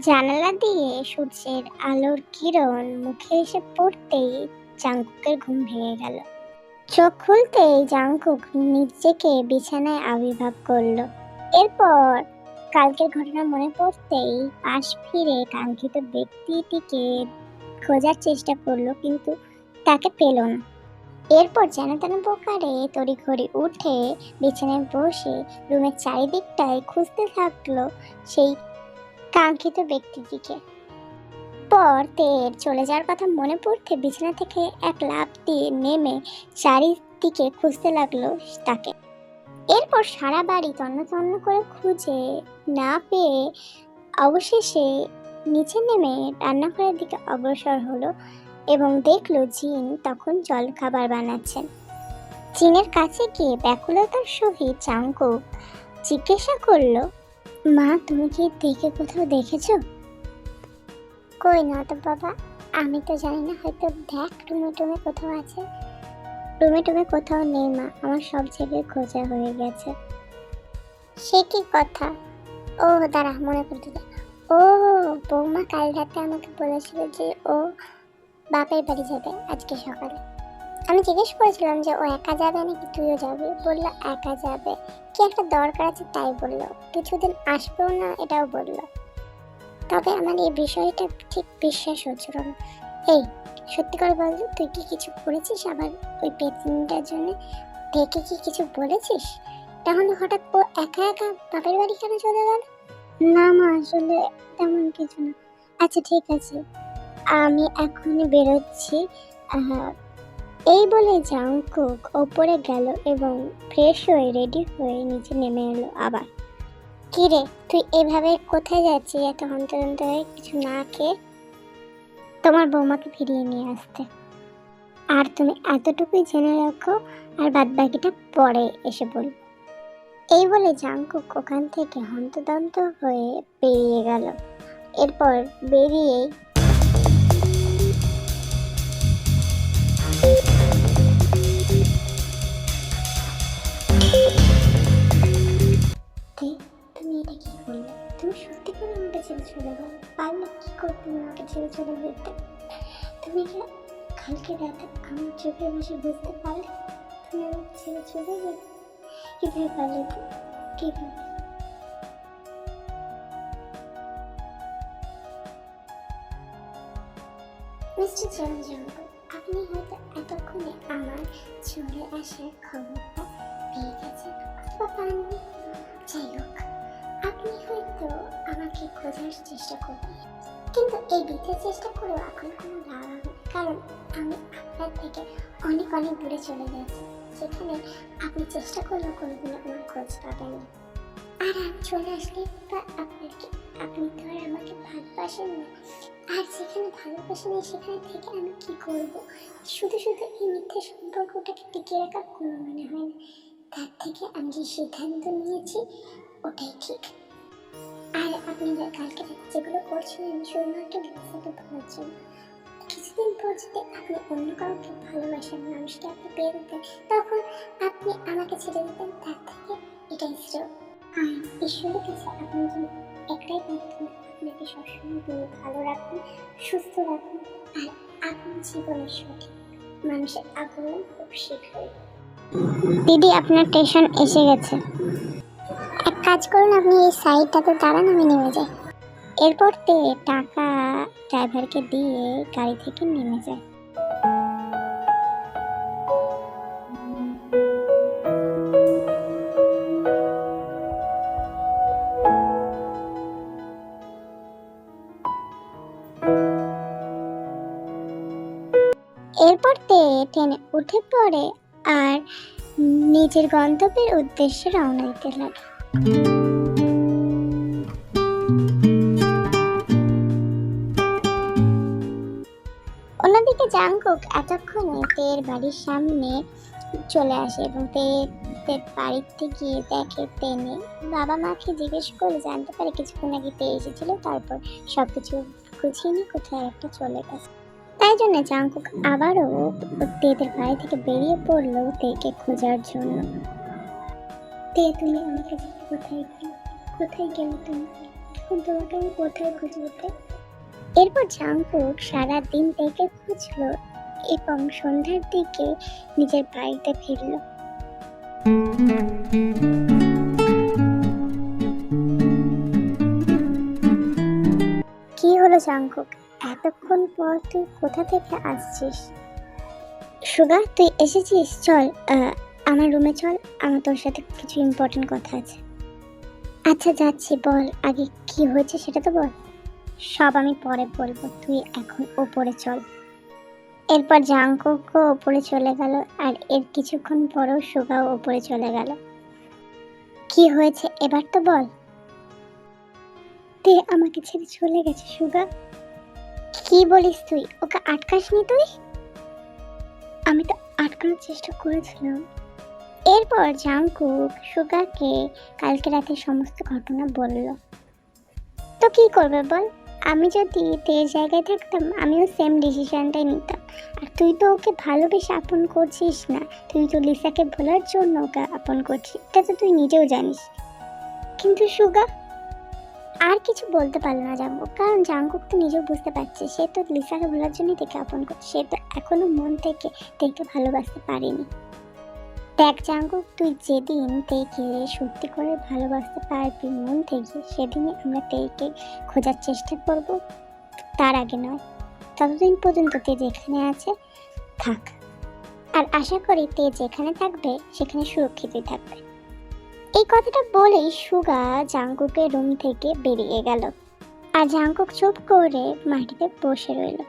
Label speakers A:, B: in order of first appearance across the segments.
A: জানালা দিয়ে সূর্যের আলোর কিরণ মুখে এসে পড়তেই জাংকুকের ঘুম ভেঙে গেল। চোখ খুলতেই জাংকুক নিজেকে বিছানায় আবির্ভাব করলো। এরপর কালকের ঘটনা মনে পড়তেই পাশ ফিরে কাঙ্ক্ষিত ব্যক্তিটিকে খোঁজার চেষ্টা করলো, কিন্তু তাকে পেল না। এরপর যেন তেন প্রকারে তড়িঘড়ি উঠে বিছানায় বসে রুমের চারিদিকটায় খুঁজতে থাকলো সেই কাঙ্ক্ষিত ব্যক্তিটিকে। পর তের চলে যাওয়ার কথা মনে পড়তে বিছানা থেকে এক লাফ দিয়ে নেমে চারিদিকে খুঁজতে লাগলো তাকে। এরপর সারা বাড়ি তন্ন তন্ন করে খুঁজে না পেয়ে অবশেষে নিচে নেমে রান্নাঘরের দিকে অগ্রসর হলো এবং দেখলো জিন তখন জল খাবার বানাচ্ছেন। জিনের কাছে গিয়ে ব্যাকুলতার সহিত জাংকুক জিজ্ঞাসা করলো, মা, তুমি কি দেখে কোথাও দেখেছো? কই না তো বাবা, আমি তো জানি না, হয়তো দেখ রুমে টুমে কোথাও আছে। রুমে টুমে কোথাও নেই মা, আমার সব জায়গায় খোঁজা হয়ে গেছে। সে কি কথা? ও দাঁড়া, মনে করতে দে। ও, বৌমা কাল রাতে আমাকে বলেছিল যে ও বাপের বাড়ি যাবে আজকে সকালে। আমি জিজ্ঞেস করেছিলাম যে ও একা যাবে নাকি তুইও যাবি। বললো একা যাবে, কি একটা দরকার আছে তাই বললো, কিছুদিন আসবেও না এটাও বললো। তবে আমার এই বিষয়টা ঠিক বিশ্বাস হচ্ছিল না। এই সত্যি করে বল, তুই কি কিছু করেছিস আবার ওই পেতনিটার জন্য? দেখে কি কিছু বলেছিস? তাহলে হঠাৎ ও একা একা বাপের বাড়ি কেন চলে গেল? না মা, আসলে তেমন কিছু না। আচ্ছা ঠিক আছে, আমি এখনই বেরোচ্ছি। এই বলে জাংকুক ওপরে গেল এবং ফ্রেশ হয়ে রেডি হয়ে নিচে নেমে এলো আবার। কি রে, তুই এভাবে কোথায় যাচ্ছিস এত হন্তদন্ত হয়ে কিছু না খেয়ে? তোমার বৌমাকে ফিরিয়ে নিয়ে আসতে। আর তুমি এতটুকুই জেনে রাখো, আর বাদ বাকিটা পরে এসে বল। এই বলে জাংকুক ওখান থেকে হন্তদন্ত হয়ে বেরিয়ে গেল। এরপর বেরিয়েই তুমি এটা কি করলে? তুমি সত্যি করে আমাকে ছেড়ে চলে গেল? পারলে কি করতে আমাকে ছেড়ে চলে যেতে? তুমি কি কালকে রাতে আমার চোখে বসে বুঝতে পারলে তুমি আমাকে ছেড়ে চলে যেতে? কিভাবে পারলে? কিভাবে? মিস্টার জাংকুক, আপনি হয়তো এতক্ষণে আমার চলে আসার খবরটা পেয়ে গেছেন অথবা পাননি। যাই হোক, আপনি হয়তো আমাকে খোঁজার চেষ্টা করবেন, কিন্তু এই বৃথা চেষ্টা করেও এখন কোনো লাভ হবে না, কারণ আমি আপনার থেকে অনেক অনেক দূরে চলে যাচ্ছি, যেখানে আপনি চেষ্টা করলেও কোনোদিন আমার খোঁজ পাবেন না। আর আমি চলে আসলে বা আপনার কি, আপনি তো আর আমাকে ভালোবাসেন না। আর যেখানে ভালোবাসেন না সেখানে থেকে আমি কি করব? শুধু শুধু এই মিথ্যে সম্পর্কটাকে টিকিয়ে রাখার কোনো মনে হয় না। তার থেকে আমি যে সিদ্ধান্ত নিয়েছি ওটাই ঠিক। আর আপনি কালকে যেগুলো করছিলেন শুধুমাত্র লিসাকে ভোলার জন্য, কিছুদিন পর যদি আপনি অন্য কাউকে ভালোবাসার মানুষকে আপনি পেয়ে যেতেন, তখন আপনি আমাকে ছেড়ে দিতেন। তার থেকে এটাই শ্রেয়। আর ঈশ্বরের কাছে আপনি যদি একটাই প্রার্থনা, আপনাকে সবসময় তিনি ভালো রাখুন, সুস্থ রাখুন, আর আপনার জীবনের সঠিক মানুষের আগমন খুব শীঘ্রই। দিদি, আপনার স্টেশন এসে গেছে। এক কাজ করুন, আপনি এই সাইডটাতে দাঁড়ান, আমি নেমে যাই। এরপর তে টাকা ড্রাইভারকে দিয়ে গাড়ি থেকে নেমে যায়। এরপর তে ট্রেনে উঠে পড়ে আর নিজের গন্তব্যের উদ্দেশ্যে রওনা দিতে লাগে। অন্যদিকে জাংকুক এতক্ষণে তের বাড়ির সামনে চলে আসে এবং তের বাড়িতে গিয়ে দেখে তে নেই। বাবা মাকে জিজ্ঞেস করে জানতে পারে কিছুক্ষণ আগে তে এসেছিল, তারপর সবকিছু গুছিয়ে নিয়ে কোথায় একটা চলে গেছে। তাই জন্য জাংকুক আবারও তেদের বাড়ি থেকে বেরিয়ে পড়লো তেকে খোঁজার জন্য। তে, তুমি আমাকে কোথায় গেলে? তুমি এখন তোমাকে আমি কোথায় খুঁজবো? এরপর জাংকুক সারাদিন থেকে খুঁজলো এবং সন্ধ্যার দিকে নিজের বাড়িতে ফিরল। কি হলো জাংকুক, এতক্ষণ পর তুই কোথা থেকে আসছিস? সুগা, তুই এসেছিস? চল আমার রুমে চল, আমার তোর সাথে কিছু ইম্পর্টেন্ট কথা আছে। আচ্ছা যাচ্ছি, বল আগে কি হয়েছে সেটা তো বল। সব আমি পরে বলবো, তুই এখন ওপরে চল। এরপর জাংকুকও ওপরে চলে গেল, আর এর কিছুক্ষণ পরেও সুগাও ওপরে চলে গেল। কি হয়েছে এবার তো বল। তে আমাকে ছেড়ে চলে গেছে সুগা। কি বলিস তুই? ওকে আটকাসনি তুই? আমি তো আটকানোর চেষ্টা করেছিলাম। এরপর জাংকুক সুগাকে কালকে রাতে সমস্ত ঘটনা বলল। তো কি করবে বল, আমি যদি তের জায়গায় থাকতাম আমিও সেম ডিসিশনটাই নিতাম। আর তুই তো ওকে ভালোবেসে আপন করছিস না, তুই তো লিসাকে ভোলার জন্য ওকে আপন করছিস, এটা তো তুই নিজেও জানিস। কিন্তু সুগা আর কিছু বলতে পারলো না জাংকুক, কারণ জাংকুক তো নিজেও বুঝতে পারছে সে তো লিসাকে ভোলার জন্যই তাকে আপন করছে, সে তো এখনো মন থেকে তাকে ভালোবাসতে পারেনি। দেখ জাংকুক, তুই যেদিন তেকে সত্যি করে ভালোবাসতে পারবি মন থেকে, সেদিনই আমরা তেকে খোঁজার চেষ্টা করব, তার আগে নয়। ততদিন পর্যন্ত তে যেখানে আছে থাক, আর আশা করি তে যেখানে থাকবে সেখানে সুরক্ষিতই থাকবে। এই কথাটা বলেই সুগা জাংকুকের রুম থেকে বেরিয়ে গেল, আর জাংকুক চুপ করে মাটিতে বসে রইল।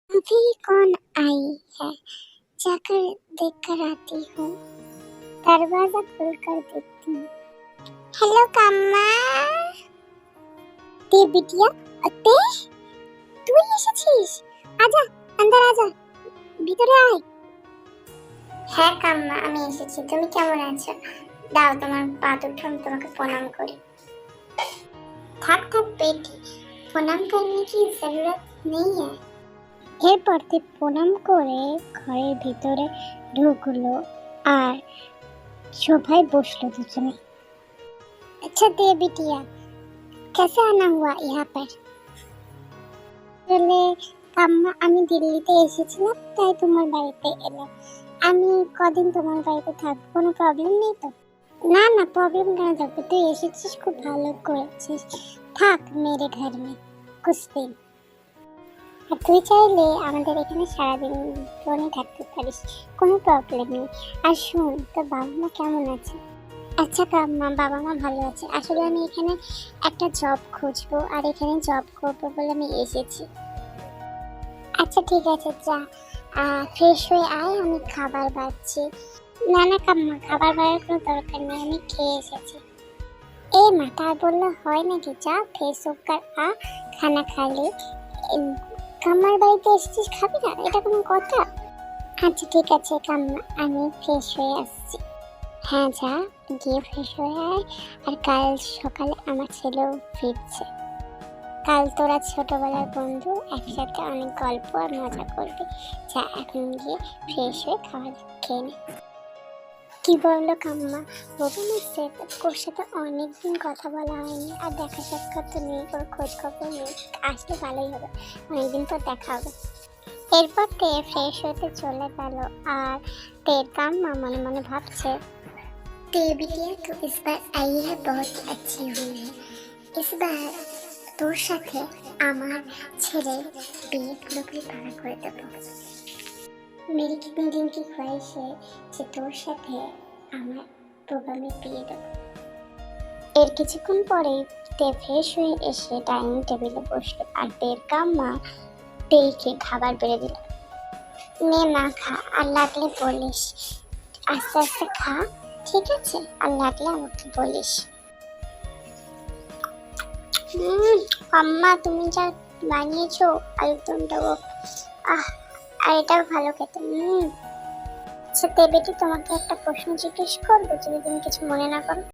A: अभी कौन आई है, जाकर देखकर आती हूँ। दरवाजा खोलकर देखती हूँ। हेलो काम्मा। ते बिटिया, अते তুই এসেছিস? আজা, আন্দার আজা, ভিতরে আয়। হ্যাঁ কাম্মা, আমি এসেছি। তুমি কেমন আছো? দাও তোমার পা দুটো আমি তোমাকে প্রণাম করি। থাক থাক বেটি, প্রণাম করने की जरूरत नहीं है। এরপর তে প্রণাম করে ঘরের ভিতরে ঢুকলো আর সোফায় বসলো দুজনে। আচ্ছা দে বিটিয়া, कैसे आना हुआ यहाँ पर? আসলে কাম্মা, আমি দিল্লিতে এসেছিলাম তাই তোমার বাড়িতে এলাম। আমি কদিন তোমার বাড়িতে থাকবো, কোনো প্রবলেম নেই তো? না না, প্রবলেম কেন থাকবে, তুই এসেছিস খুব ভালো করেছিস, থাক মেরে ঘর মে কুছ দিন। আর তুই চাইলে আমাদের এখানে সারাদিন ফোনে থাকতে পারিস, কোনো প্রবলেম নেই। আর শোন, তোর বাবা মা কেমন আছে? আচ্ছা কাম্মা, বাবা মা ভালো আছে। আসলে আমি এখানে একটা জব খুঁজবো আর এখানে জব করবো বলে আমি এসেছি। আচ্ছা ঠিক আছে, যা ফ্রেশ হয়ে আয়, আমি খাবার বাড়ছি। না না কাম্মা, খাবার বাড়ার কোনো দরকার নেই, আমি খেয়ে এসেছি। এই মা, তার বললে হয় নাকি? যা ফ্রেশ হোক আর খানা খালি। কাম্মার বাড়িতে এসেছিস, খাবি না? এটা কোনো কথা? আচ্ছা ঠিক আছে কাম্মা, আমি ফ্রেশ হয়ে আসছি। হ্যাঁ যা, গিয়ে ফ্রেশ হয়ে আয়। আর কাল সকালে আমার ছেলেও ফিরছে, কাল তোরা ছোটবেলার বন্ধু, একসাথে অনেক গল্প আর মজা করবি। যা এখন গিয়ে ফ্রেশ হয়ে খাবার খেয়ে নে। কি বললো কাম্মা? বলবো না, ওর সাথে অনেকদিন কথা বলা হয়নি, আর দেখা সাক্ষাৎ তো নেই, ওর খোঁজ খবর নেই। আসলে ভালোই হবে, অনেকদিন পর দেখা হবে। এরপর তে ফ্রেশ হতে চলে গেল, আর তের কাম্মা মনে মনে ভাবছে, ते बिटिया तो इस बार आई है बहुत अच्छी हुई है। इस बार তোর সাথে আমার ছেলের বিয়ে পুরোপুরি ভালো করে দেবো। মেরি কিতনি দিন কি ख्वाहिश है যে তোর সাথে আমার প্রোগ্রামে বিয়ে দেবো। এর কিছুক্ষণ পরেই তে ফ্রেশ হয়ে এসে ডাইনিং টেবিলে বসলো, আর তের কাম্মা তেকে খাবার বেড়ে দিল। নে মা খা, আর লাগলে বলিস, আস্তে আস্তে খা, ঠিক আছে? আর লাগলে আমাকে বলিস। আম্মা, তুমি যা বানিয়েছো আলুরদমটা, আর এটাও ভালো খেতে। আচ্ছা তে বেটি, তোমাকে একটা প্রশ্ন জিজ্ঞেস করবো, যদি তুমি কিছু মনে না করো।